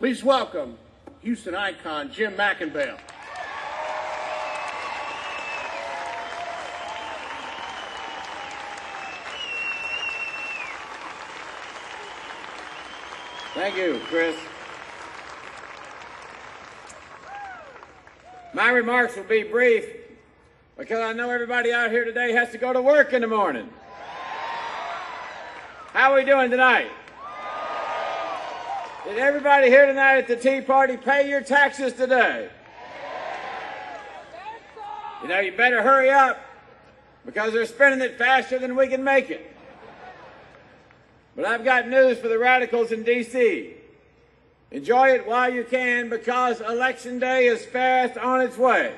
Please welcome Houston icon Jim McIngvale. Thank you, Chris. My remarks will be brief because I know everybody out here today has to go to work in the morning. How are we doing tonight? Did everybody here tonight at the Tea Party pay your taxes today? You know, you better hurry up because they're spending it faster than we can make it. But I've got news for the radicals in D.C. Enjoy it while you can because Election Day is fast on its way.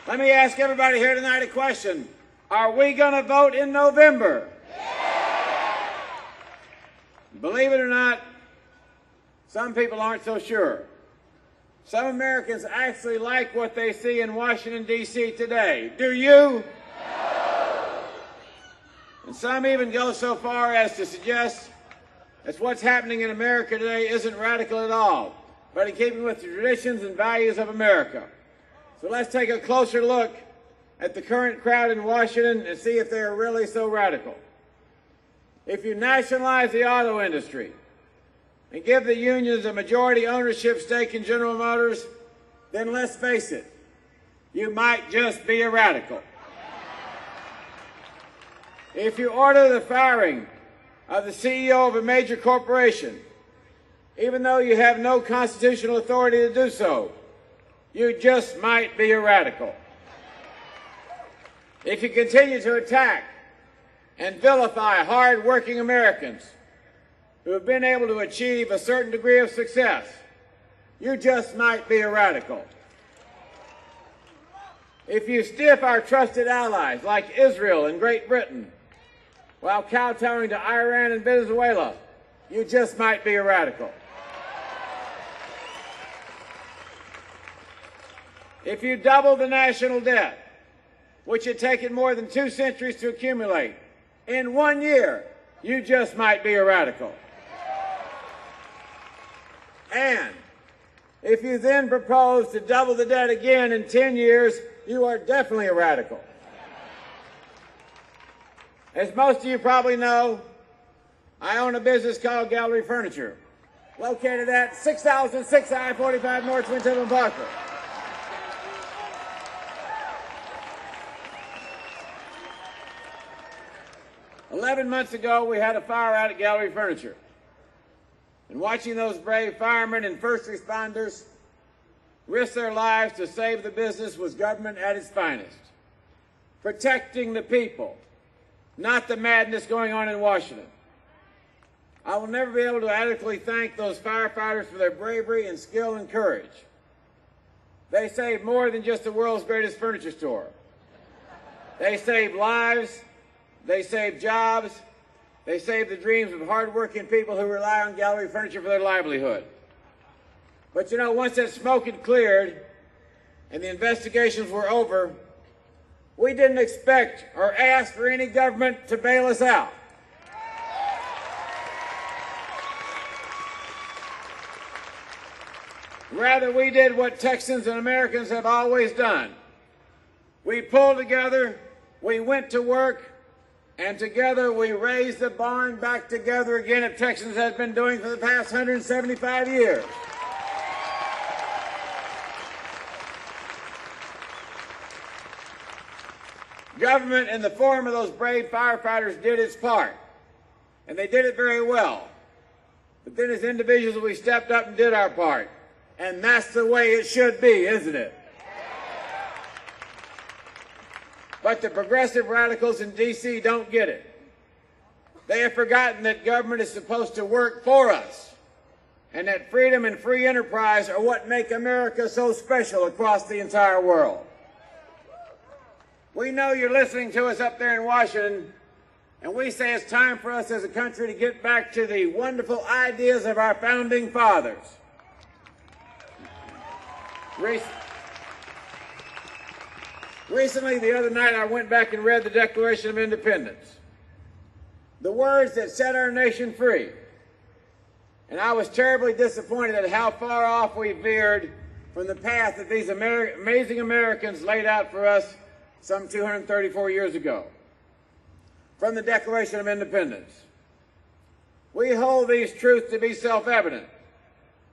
Let me ask everybody here tonight a question. Are we going to vote in November? Believe it or not, some people aren't so sure. Some Americans actually like what they see in Washington, D.C. today. Do you? No. And some even go so far as to suggest that what's happening in America today isn't radical at all, but in keeping with the traditions and values of America. So let's take a closer look at the current crowd in Washington and see if they are really so radical. If you nationalize the auto industry and give the unions a majority ownership stake in General Motors, then let's face it, you might just be a radical. If you order the firing of the CEO of a major corporation, even though you have no constitutional authority to do so, you just might be a radical. If you continue to attack and vilify hard-working Americans who have been able to achieve a certain degree of success, you just might be a radical. If you stiff our trusted allies like Israel and Great Britain while kowtowing to Iran and Venezuela, you just might be a radical. If you double the national debt, which had taken more than 2 centuries to accumulate, in 1 year, you just might be a radical. And if you then propose to double the debt again in 10 years, you are definitely a radical. As most of you probably know, I own a business called Gallery Furniture, located at 6006 I-45 North Twin Tip and Parker. "11 months ago, we had a fire out at Gallery Furniture. And watching those brave firemen and first responders risk their lives to save the business was government at its finest. Protecting the people, not the madness going on in Washington. I will never be able to adequately thank those firefighters for their bravery and skill and courage. They saved more than just the world's greatest furniture store. They saved lives. They save jobs. They save the dreams of hardworking people who rely on Gallery Furniture for their livelihood. But you know, once that smoke had cleared and the investigations were over, we didn't expect or ask for any government to bail us out. Rather, we did what Texans and Americans have always done. We pulled together, we went to work, and together we raised the barn back together again that Texans has been doing for the past 175 years. Government in the form of those brave firefighters did its part, and they did it very well. But then as individuals we stepped up and did our part, and that's the way it should be, isn't it? But the progressive radicals in D.C. don't get it. They have forgotten that government is supposed to work for us, and that freedom and free enterprise are what make America so special across the entire world. We know you're listening to us up there in Washington, and we say it's time for us as a country to get back to the wonderful ideas of our founding fathers. Recently, the other night, I went back and read the Declaration of Independence. the words that set our nation free. And I was terribly disappointed at how far off we veered from the path that these amazing Americans laid out for us some 234 years ago. From the Declaration of Independence, we hold these truths to be self-evident,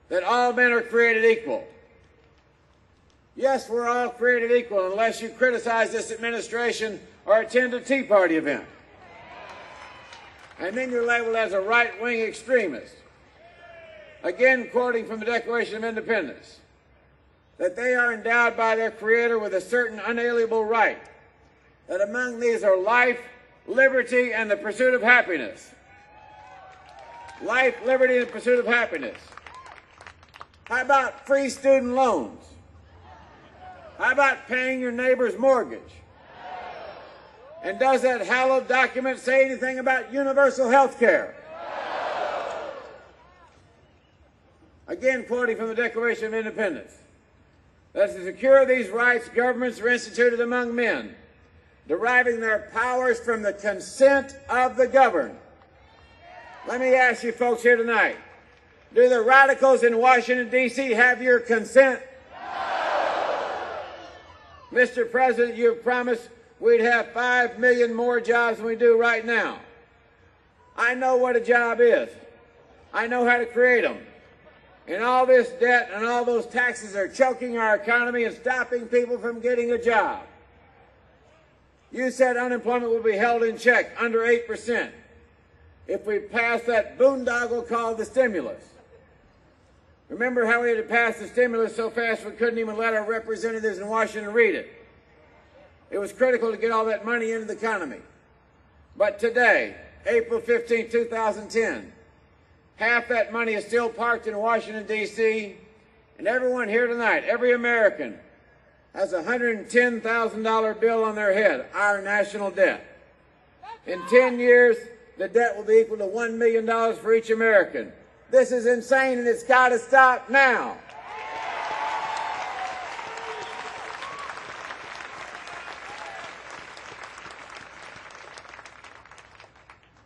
that all men are created equal. Yes, we're all created equal unless you criticize this administration or attend a Tea Party event. And then you're labeled as a right-wing extremist. Again, quoting from the Declaration of Independence, that they are endowed by their Creator with a certain unalienable right, that among these are life, liberty, and the pursuit of happiness. Life, liberty, and the pursuit of happiness. How about free student loans? How about paying your neighbor's mortgage? And does that hallowed document say anything about universal health care? Again, quoting from the Declaration of Independence, that to secure these rights, governments are instituted among men, deriving their powers from the consent of the governed. Let me ask you folks here tonight, do the radicals in Washington, D.C. have your consent? No. Mr. President, you have promised we'd have 5 million more jobs than we do right now. I know what a job is. I know how to create them. And all this debt and all those taxes are choking our economy and stopping people from getting a job. You said unemployment will be held in check, under 8%, if we pass that boondoggle called the stimulus. Remember how we had to pass the stimulus so fast we couldn't even let our representatives in Washington read it. It was critical to get all that money into the economy. But today, April 15, 2010, half that money is still parked in Washington, D.C., and everyone here tonight, every American, has a $110,000 bill on their head, our national debt. In 10 years, the debt will be equal to $1 million for each American. This is insane, and it's got to stop now.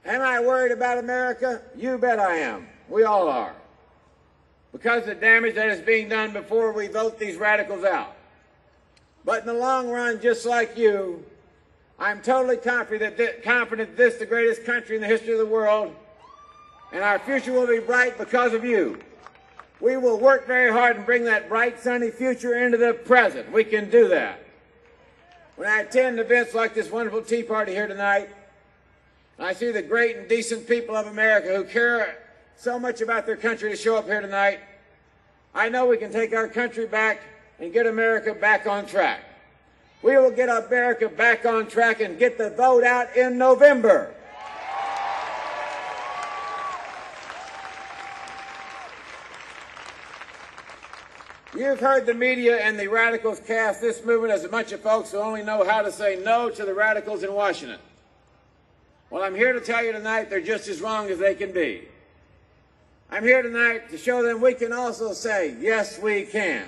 Am I worried about America? You bet I am. We all are. Because of the damage that is being done before we vote these radicals out. But in the long run, just like you, I'm totally confident this is the greatest country in the history of the world, and our future will be bright because of you. We will work very hard and bring that bright, sunny future into the present. We can do that. When I attend events like this wonderful Tea Party here tonight, I see the great and decent people of America who care so much about their country to show up here tonight, I know we can take our country back and get America back on track. We will get America back on track and get the vote out in November. You've heard the media and the radicals cast this movement as a bunch of folks who only know how to say no to the radicals in Washington. Well, I'm here to tell you tonight they're just as wrong as they can be. I'm here tonight to show them we can also say, yes, we can.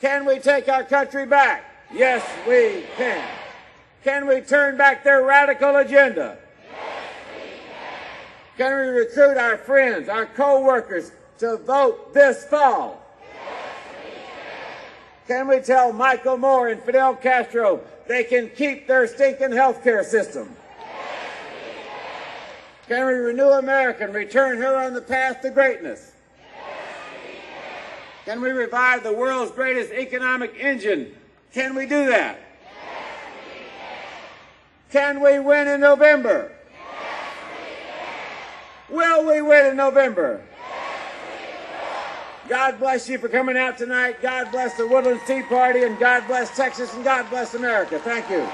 Can we take our country back? Yes, we can. Can we turn back their radical agenda? Yes, we can. Can we recruit our friends, our co-workers to vote this fall? Can we tell Michael Moore and Fidel Castro they can keep their stinking health care system? Yes, we can we renew America and return her on the path to greatness? Yes, we can we revive the world's greatest economic engine? Can we do that? Yes, we can we win in November? Yes, we will we win in November? Yes, God bless you for coming out tonight. God bless the Woodlands Tea Party, and God bless Texas, and God bless America. Thank you.